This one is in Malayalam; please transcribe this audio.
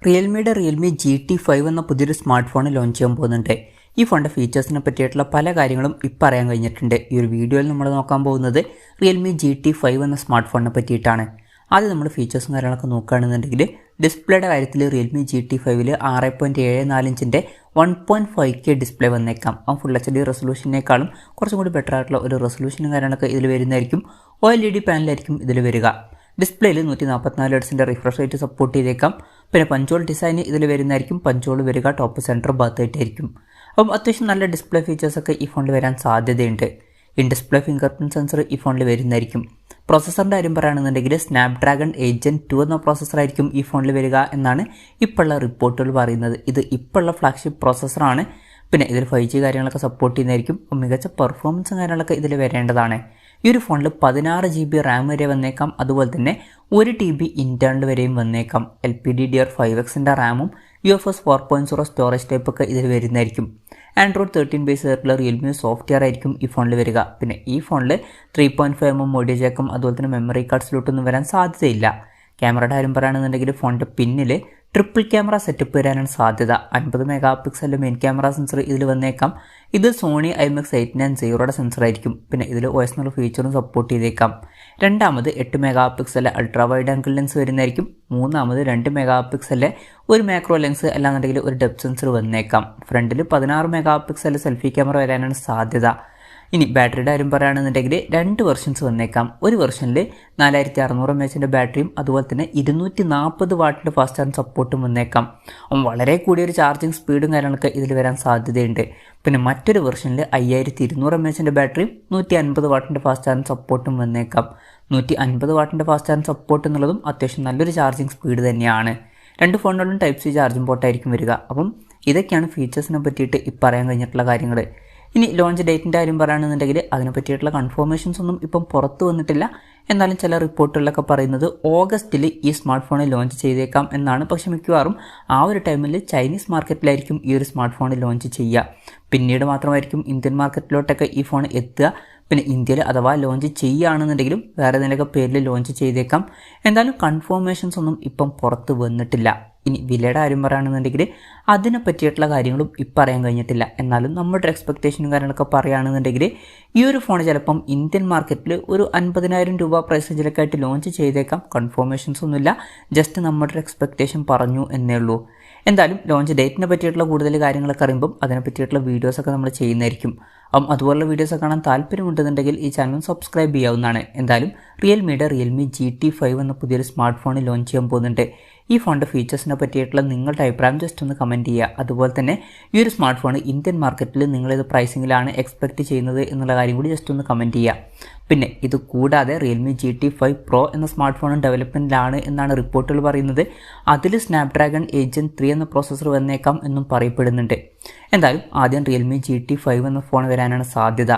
റിയൽമിയുടെ റിയൽമി GT5 എന്ന പുതിയൊരു സ്മാർട്ട് ഫോൺ ലോഞ്ച് ചെയ്യാൻ പോകുന്നുണ്ട്. ഈ ഫോണിൻ്റെ ഫീച്ചേഴ്സിനെ പറ്റിയിട്ടുള്ള പല കാര്യങ്ങളും ഇപ്പോൾ അറിയാൻ കഴിഞ്ഞിട്ടുണ്ട്. ഈ ഒരു വീഡിയോയിൽ നമ്മൾ നോക്കാൻ പോകുന്നത് റിയൽമി GT5 എന്ന സ്മാർട്ട് ഫോണിനെ പറ്റിയിട്ടാണ്. ആദ്യം നമ്മൾ ഫീച്ചേഴ്സും കാര്യങ്ങളൊക്കെ നോക്കുകയാണെന്നുണ്ടെങ്കിൽ ഡിസ്പ്ലേയുടെ കാര്യത്തിൽ റിയൽമി GT5ൽ 6.74 ഇഞ്ചിൻ്റെ 1.5K ഡിസ്പ്ലേ വന്നേക്കാം. ഫുൾ HD റെസൊല്യൂഷനേക്കാളും കുറച്ചും കൂടി ബെറ്റർ ആയിട്ടുള്ള ഒരു റെസൊല്യൂഷനും കാര്യങ്ങളൊക്കെ ഇതിൽ വരുന്നതായിരിക്കും. OLED പാനലായിരിക്കും ഇതിൽ വരിക. ഡിസ്പ്ലേയിൽ 144 ഹെർട്സിൻ്റെ റിഫ്രഷ് റേറ്റ് സപ്പോർട്ട് ചെയ്തേക്കാം. പിന്നെ പഞ്ചോൾ ഡിസൈൻ ഇതിൽ വരുന്നതായിരിക്കും. പഞ്ചോൾ വരിക ടോപ്പ് സെൻറ്റർ ഭാഗത്തായിട്ടായിരിക്കും. അപ്പം അത്യാവശ്യം നല്ല ഡിസ്പ്ലേ ഫീച്ചേഴ്സൊക്കെ ഈ ഫോണിൽ വരാൻ സാധ്യതയുണ്ട്. In display finger print sensor ഈ ഫോണിൽ വരുന്നതായിരിക്കും. പ്രോസസ്സറിൻ്റെ കാര്യം പറയുകയാണെന്നുണ്ടെങ്കിൽ സ്നാപ്ഡ്രാഗൺ 8 Gen 2 എന്ന പ്രോസസ്സറായിരിക്കും ഈ ഫോണിൽ വരിക എന്നാണ് ഇപ്പോഴുള്ള റിപ്പോർട്ടുകൾ പറയുന്നത്. ഇത് ഇപ്പോഴുള്ള ഫ്ലാഗ്ഷിപ്പ് പ്രോസസ്സറാണ്. പിന്നെ ഇതിൽ 5G കാര്യങ്ങളൊക്കെ സപ്പോർട്ട് ചെയ്യുന്നതായിരിക്കും. മികച്ച പെർഫോമൻസും കാര്യങ്ങളൊക്കെ ഇതിൽ വരേണ്ടതാണ്. ഈ ഒരു ഫോണിൽ 16 GB റാം വരെ വന്നേക്കാം. അതുപോലെ തന്നെ 1 TB ഇൻറ്റേർണൽ വരെയും വന്നേക്കാം. LPDDR5Xൻ്റെ റാമും UFS 4.0 സ്റ്റോറേജ് ടൈപ്പൊക്കെ ഇതിൽ വരുന്നതായിരിക്കും. ആൻഡ്രോയിഡ് 13 ബേസ് ആയിട്ടുള്ള റിയൽമി സോഫ്റ്റ്വെയർ ആയിരിക്കും ഈ ഫോണിൽ വരിക. പിന്നെ ഈ ഫോണിൽ 3.5mm ഓഡിയോ ജാക്കും അതുപോലെ തന്നെ മെമ്മറി കാർഡ് സ്ലോട്ടൊന്നും വരാൻ സാധ്യതയില്ല. ക്യാമറയുടെ കാര്യം പറയുകയാണെന്നുണ്ടെങ്കിൽ ഫോണിൻ്റെ പിന്നിൽ ട്രിപ്പിൾ ക്യാമറ സെറ്റപ്പ് വരാനാണ് സാധ്യത. 50 മെഗാ മെയിൻ ക്യാമറ സെൻസർ ഇതിൽ വന്നേക്കാം. ഇത് സോണി IMX 890യുടെ സെൻസർ ആയിരിക്കും. പിന്നെ ഇതിൽ OS എന്നുള്ള ഫീച്ചറും സപ്പോർട്ട് ചെയ്തേക്കാം. രണ്ടാമത് 8 mega ultra wide angle lens വരുന്നതായിരിക്കും. മൂന്നാമത് 2 മെഗാ ഒരു മാക്രോ ലെൻസ് അല്ലാന്നുണ്ടെങ്കിൽ ഒരു ഡെപ്ത് സെൻസർ വന്നേക്കാം. ഫ്രണ്ടിൽ 16 മെഗാ സെൽഫി ക്യാമറ വരാനാണ് സാധ്യത. ഇനി ബാറ്ററിയുടെ കാര്യം പറയുകയാണെന്നുണ്ടെങ്കിൽ 2 വെർഷൻസ് വന്നേക്കാം. ഒരു വെർഷനിൽ 4600 mAhന്റെ ബാറ്ററിയും അതുപോലെ തന്നെ 240 വാട്ടിൻ്റെ ഫാസ്റ്റ് ചാർജ് സപ്പോർട്ടും വന്നേക്കാം. വളരെ കൂടിയൊരു ചാർജിങ് സ്പീഡും കാര്യങ്ങളൊക്കെ ഇതിൽ വരാൻ സാധ്യതയുണ്ട്. പിന്നെ മറ്റൊരു വെർഷനിൽ 5200 mAhന്റെ ബാറ്ററിയും 150 വാട്ടിൻ്റെ ഫാസ്റ്റ് ചാർജ് സപ്പോർട്ടും വന്നേക്കാം. 150 വാട്ടിൻ്റെ ഫാസ്റ്റ് ചാർജ് സപ്പോർട്ട് എന്നുള്ളതും അത്യാവശ്യം നല്ലൊരു ചാർജിങ് സ്പീഡ് തന്നെയാണ്. രണ്ട് ഫോണുകളിലും Type-C ചാർജിങ് പോർട്ടായിരിക്കും വരിക. അപ്പം ഇതൊക്കെയാണ് ഫീച്ചേഴ്സിനെ പറ്റിയിട്ട് ഇപ്പോൾ പറയാൻ കഴിഞ്ഞിട്ടുള്ള കാര്യങ്ങൾ. ഇനി ലോഞ്ച് ഡേറ്റിൻ്റെ കാര്യം പറയുകയാണെന്നുണ്ടെങ്കിൽ അതിനെ പറ്റിയിട്ടുള്ള കൺഫർമേഷൻസ് ഒന്നും ഇപ്പം പുറത്തു വന്നിട്ടില്ല. എന്നാലും ചില റിപ്പോർട്ടുകളിലൊക്കെ പറയുന്നത് ഓഗസ്റ്റിൽ ഈ സ്മാർട്ട് ഫോൺ ലോഞ്ച് ചെയ്തേക്കാം എന്നാണ്. പക്ഷെ മിക്കവാറും ആ ഒരു ടൈമിൽ ചൈനീസ് മാർക്കറ്റിലായിരിക്കും ഈ ഒരു സ്മാർട്ട് ഫോൺ ലോഞ്ച് ചെയ്യുക. പിന്നീട് മാത്രമായിരിക്കും ഇന്ത്യൻ മാർക്കറ്റിലോട്ടൊക്കെ ഈ ഫോൺ എത്തുക. പിന്നെ ഇന്ത്യയിൽ അഥവാ ലോഞ്ച് ചെയ്യുകയാണെന്നുണ്ടെങ്കിലും വേറെ ഏതെങ്കിലുമൊക്കെ പേരിൽ ലോഞ്ച് ചെയ്തേക്കാം. എന്തായാലും കൺഫർമേഷൻസ് ഒന്നും ഇപ്പം പുറത്ത് വന്നിട്ടില്ല. ഇനി വിലയുടെ കാര്യം പറയുകയാണെന്നുണ്ടെങ്കിൽ അതിനെ പറ്റിയിട്ടുള്ള കാര്യങ്ങളും ഇപ്പം അറിയാൻ കഴിഞ്ഞിട്ടില്ല. എന്നാലും നമ്മുടെ എക്സ്പെക്റ്റേഷനും കാര്യങ്ങളൊക്കെ പറയുകയാണെന്നുണ്ടെങ്കിൽ ഈ ഒരു ഫോൺ ചിലപ്പം ഇന്ത്യൻ മാർക്കറ്റിൽ ഒരു 50,000 രൂപ പ്രൈസ് റേഞ്ചിലൊക്കെ ആയിട്ട് ലോഞ്ച് ചെയ്തേക്കാം. കൺഫർമേഷൻസ് ഒന്നുമില്ല, ജസ്റ്റ് നമ്മുടെ എക്സ്പെക്റ്റേഷൻ പറഞ്ഞു എന്നേ ഉള്ളൂ. എന്തായാലും ലോഞ്ച് ഡേറ്റിനെ പറ്റിയിട്ടുള്ള കൂടുതൽ കാര്യങ്ങളൊക്കെ അറിയുമ്പം അതിനെ പറ്റിയിട്ടുള്ള വീഡിയോസൊക്കെ നമ്മൾ ചെയ്യുന്നതായിരിക്കും. അതുപോലുള്ള വീഡിയോസൊക്കെ കാണാൻ താല്പര്യമുണ്ടെന്നുണ്ടെങ്കിൽ ഈ ചാനൽ സബ്സ്ക്രൈബ് ചെയ്യാവുന്നതാണ്. എന്തായാലും റിയൽമിയുടെ റിയൽമി GT5 എന്ന പുതിയൊരു സ്മാർട്ട് ഫോൺ ലോഞ്ച് ചെയ്യാൻ പോകുന്നുണ്ട്. ഈ ഫോണിൻ്റെ ഫീച്ചേഴ്സിനെ പറ്റിയിട്ടുള്ള നിങ്ങളുടെ അഭിപ്രായം ജസ്റ്റ് ഒന്ന് കമൻറ്റ് ചെയ്യുക. അതുപോലെ തന്നെ ഈ ഒരു സ്മാർട്ട് ഫോൺ ഇന്ത്യൻ മാർക്കറ്റിൽ നിങ്ങളിത് പ്രൈസിങ്ങിലാണ് എക്സ്പെക്റ്റ് ചെയ്യുന്നത് എന്നുള്ള കാര്യം കൂടി ജസ്റ്റ് ഒന്ന് കമൻറ്റ് ചെയ്യുക. പിന്നെ ഇത് കൂടാതെ റിയൽമി GT5 Pro എന്ന സ്മാർട്ട് ഫോൺ ഡെവലപ്മെൻറ്റിലാണ് എന്നാണ് റിപ്പോർട്ടുകൾ പറയുന്നത്. അതിൽ സ്നാപ്ഡ്രാഗൺ 8 Gen 3 എന്ന പ്രോസസ്സർ വന്നേക്കാം എന്നും പറയപ്പെടുന്നുണ്ട്. എന്തായാലും ആദ്യം റിയൽമി GT5 എന്ന ഫോൺ വരാനാണ് സാധ്യത.